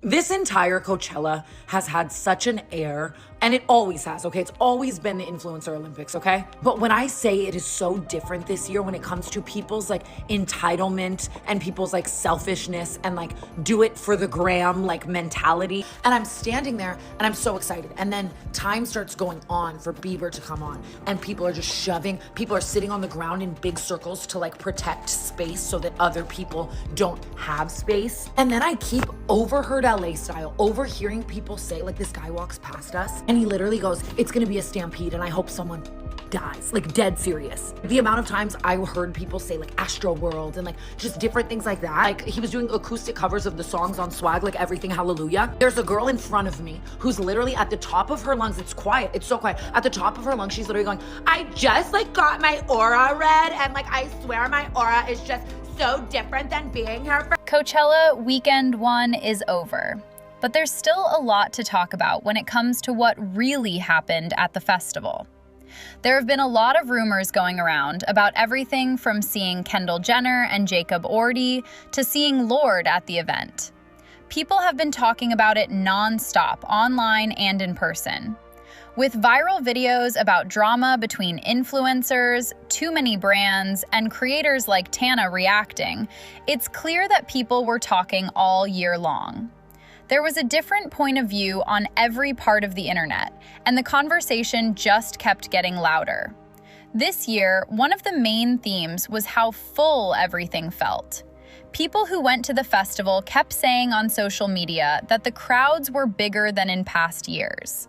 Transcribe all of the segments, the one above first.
This entire Coachella has had such an air, and it always has, okay? It's always been the influencer Olympics, okay? But when I say it is so different this year when it comes to people's like entitlement and people's like selfishness and like do it for the gram like mentality, and I'm standing there and I'm so excited. And then time starts going on for Bieber to come on, and people are just shoving, people are sitting on the ground in big circles to like protect space so that other people don't have space. And then I keep overheard LA style, overhearing people say, like, this guy walks past us and he literally goes, it's gonna be a stampede and I hope someone dies, like dead serious. The amount of times I heard people say like Astro World and like just different things like that. Like he was doing acoustic covers of the songs on Swag, like Everything Hallelujah. There's a girl in front of me who's literally at the top of her lungs, it's quiet, it's so quiet. At the top of her lungs, she's literally going, I just like got my aura read and like I swear my aura is just so different than being here for Coachella Weekend 1 is over, but there's still a lot to talk about when it comes to what really happened at the festival. There have been a lot of rumors going around about everything from seeing Kendall Jenner and Jacob Ordi to seeing Lorde at the event. People have been talking about it non-stop, online and in person. With viral videos about drama between influencers, too many brands, and creators like Tana reacting, it's clear that people were talking all year long. There was a different point of view on every part of the internet, and the conversation just kept getting louder. This year, one of the main themes was how full everything felt. People who went to the festival kept saying on social media that the crowds were bigger than in past years.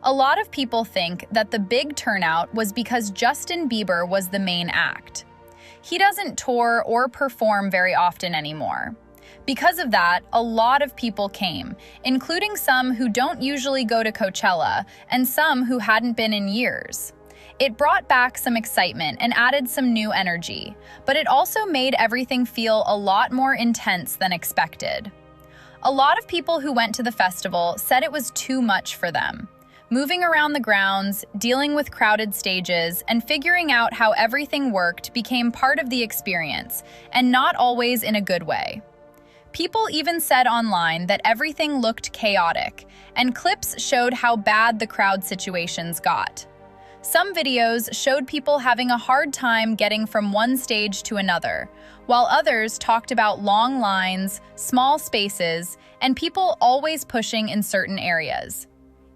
A lot of people think that the big turnout was because Justin Bieber was the main act. He doesn't tour or perform very often anymore. Because of that, a lot of people came, including some who don't usually go to Coachella and some who hadn't been in years. It brought back some excitement and added some new energy, but it also made everything feel a lot more intense than expected. A lot of people who went to the festival said it was too much for them. Moving around the grounds, dealing with crowded stages, and figuring out how everything worked became part of the experience, and not always in a good way. People even said online that everything looked chaotic, and clips showed how bad the crowd situations got. Some videos showed people having a hard time getting from one stage to another, while others talked about long lines, small spaces, and people always pushing in certain areas.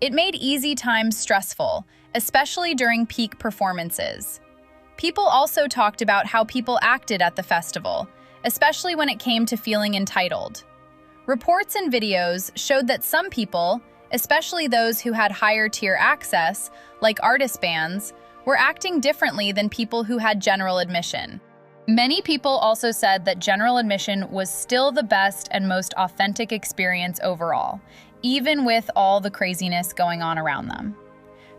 It made easy times stressful, especially during peak performances. People also talked about how people acted at the festival, especially when it came to feeling entitled. Reports and videos showed that some people, especially those who had higher tier access, like artist bands, were acting differently than people who had general admission. Many people also said that general admission was still the best and most authentic experience overall, even with all the craziness going on around them.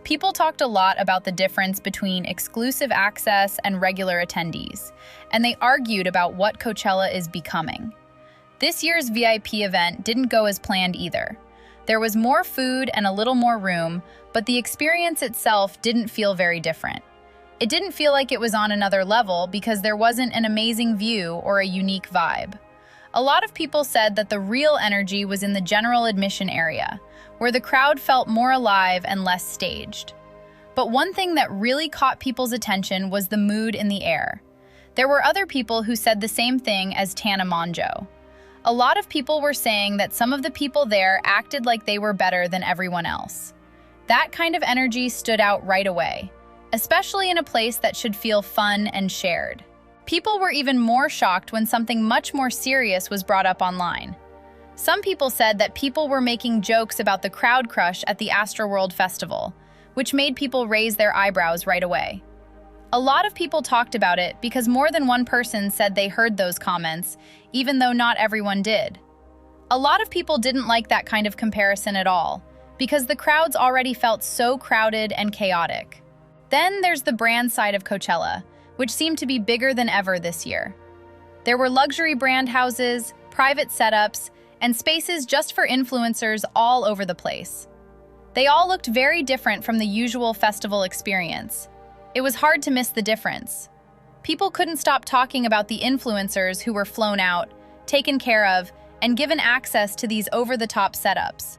People talked a lot about the difference between exclusive access and regular attendees, and they argued about what Coachella is becoming. This year's VIP event didn't go as planned either. There was more food and a little more room, but the experience itself didn't feel very different. It didn't feel like it was on another level because there wasn't an amazing view or a unique vibe. A lot of people said that the real energy was in the general admission area, where the crowd felt more alive and less staged. But one thing that really caught people's attention was the mood in the air. There were other people who said the same thing as Tana Mongeau. A lot of people were saying that some of the people there acted like they were better than everyone else. That kind of energy stood out right away, especially in a place that should feel fun and shared. People were even more shocked when something much more serious was brought up online. Some people said that people were making jokes about the crowd crush at the Astroworld Festival, which made people raise their eyebrows right away. A lot of people talked about it because more than one person said they heard those comments, even though not everyone did. A lot of people didn't like that kind of comparison at all, because the crowds already felt so crowded and chaotic. Then there's the brand side of Coachella, which seemed to be bigger than ever this year. There were luxury brand houses, private setups, and spaces just for influencers all over the place. They all looked very different from the usual festival experience. It was hard to miss the difference. People couldn't stop talking about the influencers who were flown out, taken care of, and given access to these over-the-top setups.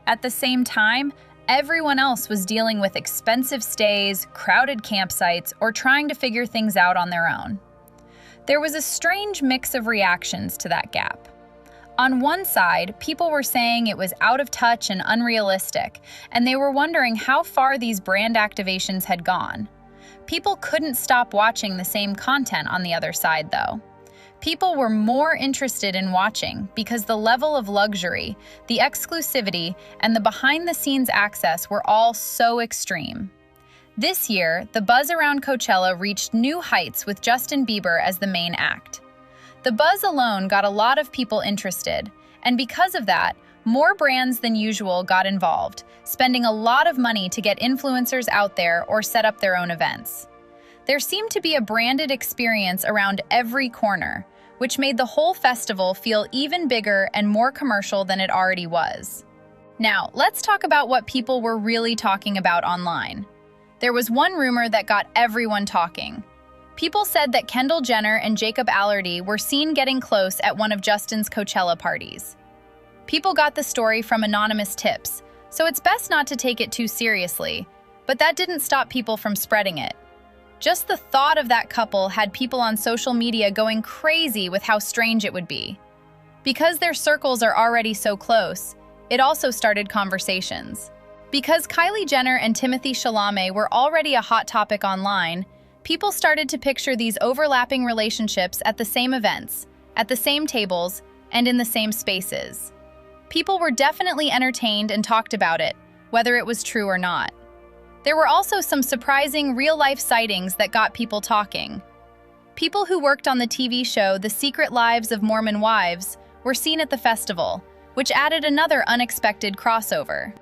At the same time, everyone else was dealing with expensive stays, crowded campsites, or trying to figure things out on their own. There was a strange mix of reactions to that gap. On one side, people were saying it was out of touch and unrealistic, and they were wondering how far these brand activations had gone. People couldn't stop watching the same content on the other side, though. People were more interested in watching because the level of luxury, the exclusivity, and the behind-the-scenes access were all so extreme. This year, the buzz around Coachella reached new heights with Justin Bieber as the main act. The buzz alone got a lot of people interested, and because of that, more brands than usual got involved, spending a lot of money to get influencers out there or set up their own events. There seemed to be a branded experience around every corner, which made the whole festival feel even bigger and more commercial than it already was. Now, let's talk about what people were really talking about online. There was one rumor that got everyone talking. People said that Kendall Jenner and Jacob Elordi were seen getting close at one of Justin's Coachella parties. People got the story from anonymous tips, so it's best not to take it too seriously, but that didn't stop people from spreading it. Just the thought of that couple had people on social media going crazy with how strange it would be. Because their circles are already so close, it also started conversations. Because Kylie Jenner and Timothée Chalamet were already a hot topic online, people started to picture these overlapping relationships at the same events, at the same tables, and in the same spaces. People were definitely entertained and talked about it, whether it was true or not. There were also some surprising real-life sightings that got people talking. People who worked on the TV show The Secret Lives of Mormon Wives were seen at the festival, which added another unexpected crossover.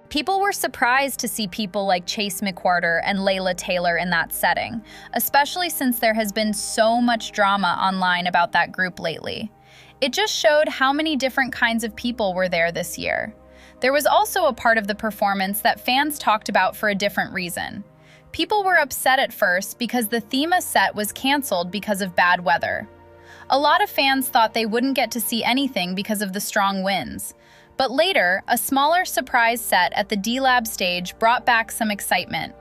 People were surprised to see people like Chase McWhorter and Layla Taylor in that setting, especially since there has been so much drama online about that group lately. It just showed how many different kinds of people were there this year. There was also a part of the performance that fans talked about for a different reason. People were upset at first because the Thema set was canceled because of bad weather. A lot of fans thought they wouldn't get to see anything because of the strong winds. But later, a smaller surprise set at the D-Lab stage brought back some excitement.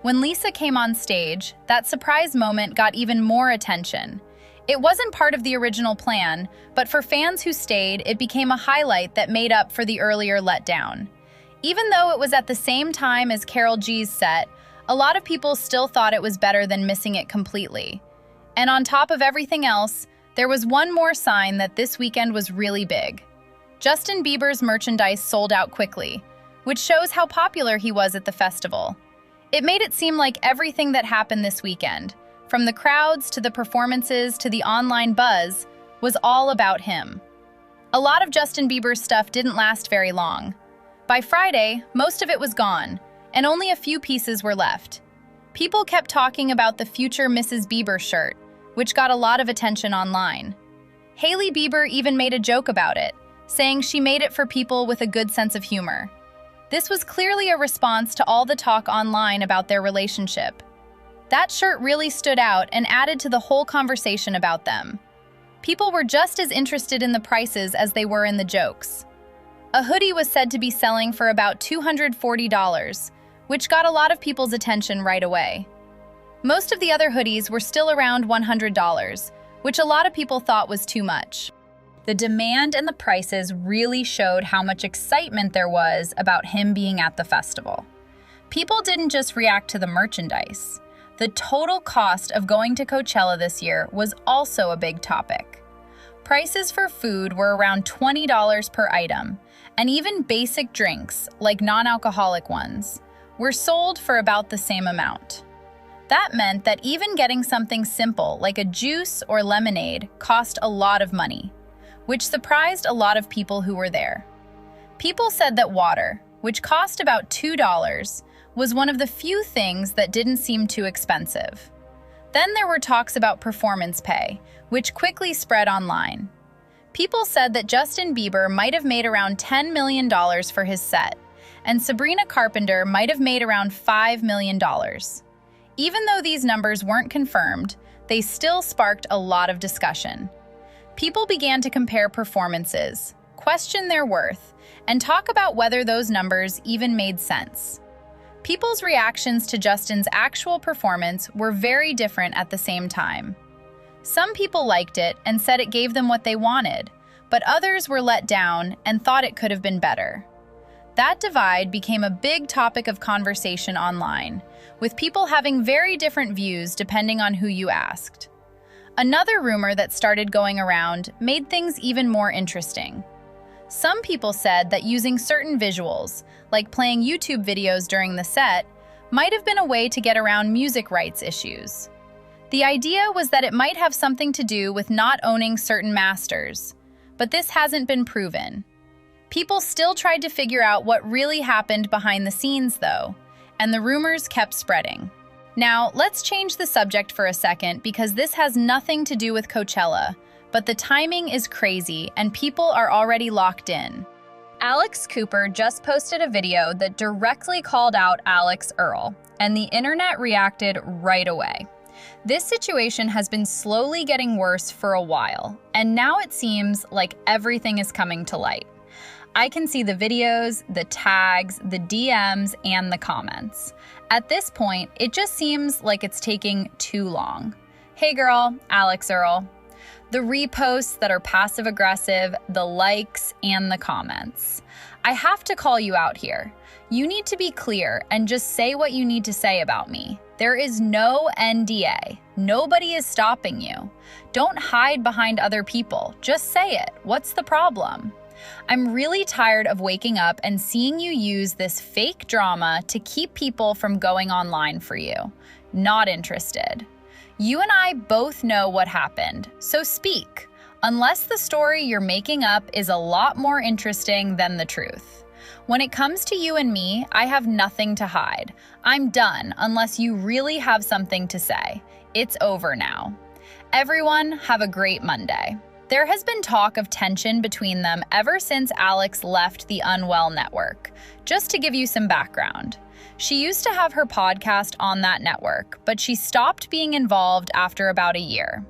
When Lisa came on stage, that surprise moment got even more attention. It wasn't part of the original plan, but for fans who stayed, it became a highlight that made up for the earlier letdown. Even though it was at the same time as Karol G's set, a lot of people still thought it was better than missing it completely. And on top of everything else, there was one more sign that this weekend was really big. Justin Bieber's merchandise sold out quickly, which shows how popular he was at the festival. It made it seem like everything that happened this weekend, from the crowds to the performances to the online buzz, was all about him. A lot of Justin Bieber's stuff didn't last very long. By Friday, most of it was gone, and only a few pieces were left. People kept talking about the future Mrs. Bieber shirt, which got a lot of attention online. Hailey Bieber even made a joke about it, saying she made it for people with a good sense of humor. This was clearly a response to all the talk online about their relationship. That shirt really stood out and added to the whole conversation about them. People were just as interested in the prices as they were in the jokes. A hoodie was said to be selling for about $240, which got a lot of people's attention right away. Most of the other hoodies were still around $100, which a lot of people thought was too much. The demand and the prices really showed how much excitement there was about him being at the festival. People didn't just react to the merchandise. The total cost of going to Coachella this year was also a big topic. Prices for food were around $20 per item, and even basic drinks, like non-alcoholic ones, were sold for about the same amount. That meant that even getting something simple like a juice or lemonade cost a lot of money, which surprised a lot of people who were there. People said that water, which cost about $2, was one of the few things that didn't seem too expensive. Then there were talks about performance pay, which quickly spread online. People said that Justin Bieber might have made around $10 million for his set, and Sabrina Carpenter might have made around $5 million. Even though these numbers weren't confirmed, they still sparked a lot of discussion. People began to compare performances, question their worth, and talk about whether those numbers even made sense. People's reactions to Justin's actual performance were very different at the same time. Some people liked it and said it gave them what they wanted, but others were let down and thought it could have been better. That divide became a big topic of conversation online, with people having very different views depending on who you asked. Another rumor that started going around made things even more interesting. Some people said that using certain visuals, like playing YouTube videos during the set, might have been a way to get around music rights issues. The idea was that it might have something to do with not owning certain masters, but this hasn't been proven. People still tried to figure out what really happened behind the scenes, though, and the rumors kept spreading. Now, let's change the subject for a second because this has nothing to do with Coachella, but the timing is crazy and people are already locked in. Alex Cooper just posted a video that directly called out Alex Earl, and the internet reacted right away. This situation has been slowly getting worse for a while, and now it seems like everything is coming to light. I can see the videos, the tags, the DMs, and the comments. At this point, it just seems like it's taking too long. Hey girl, Alex Earl. The reposts that are passive-aggressive, the likes, and the comments. I have to call you out here. You need to be clear and just say what you need to say about me. There is no NDA. Nobody is stopping you. Don't hide behind other people. Just say it. What's the problem? I'm really tired of waking up and seeing you use this fake drama to keep people from going online for you. Not interested. You and I both know what happened, so speak. Unless the story you're making up is a lot more interesting than the truth. When it comes to you and me, I have nothing to hide. I'm done unless you really have something to say. It's over now. Everyone, have a great Monday. There has been talk of tension between them ever since Alex left the Unwell network. Just to give you some background, she used to have her podcast on that network, but she stopped being involved after about a year.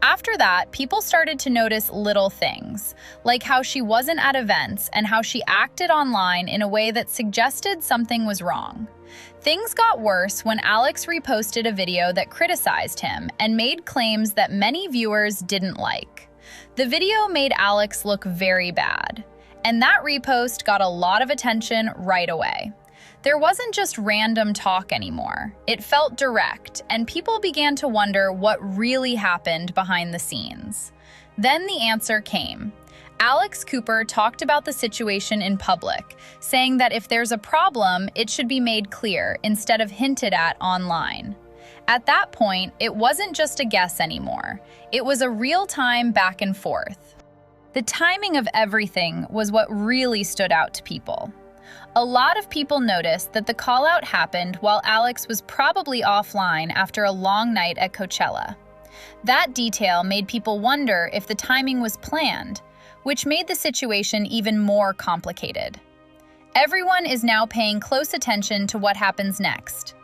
After that, people started to notice little things, like how she wasn't at events and how she acted online in a way that suggested something was wrong. Things got worse when Alex reposted a video that criticized him and made claims that many viewers didn't like. The video made Alex look very bad, and that repost got a lot of attention right away. There wasn't just random talk anymore. It felt direct, and people began to wonder what really happened behind the scenes. Then the answer came. Alex Cooper talked about the situation in public, saying that if there's a problem, it should be made clear instead of hinted at online. At that point, it wasn't just a guess anymore. It was a real-time back and forth. The timing of everything was what really stood out to people. A lot of people noticed that the call-out happened while Alex was probably offline after a long night at Coachella. That detail made people wonder if the timing was planned, which made the situation even more complicated. Everyone is now paying close attention to what happens next.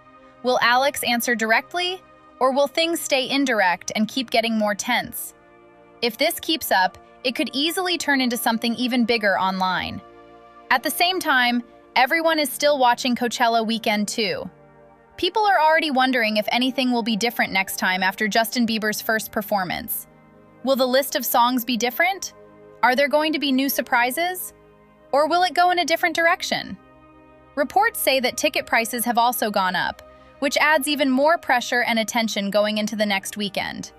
Will Alex answer directly, or will things stay indirect and keep getting more tense? If this keeps up, it could easily turn into something even bigger online. At the same time, everyone is still watching Coachella weekend too. People are already wondering if anything will be different next time after Justin Bieber's first performance. Will the list of songs be different? Are there going to be new surprises? Or will it go in a different direction? Reports say that ticket prices have also gone up, which adds even more pressure and attention going into the next weekend.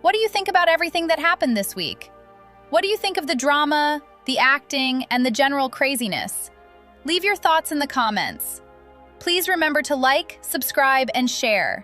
What do you think about everything that happened this week? What do you think of the drama, the acting, and the general craziness? Leave your thoughts in the comments. Please remember to like, subscribe, and share.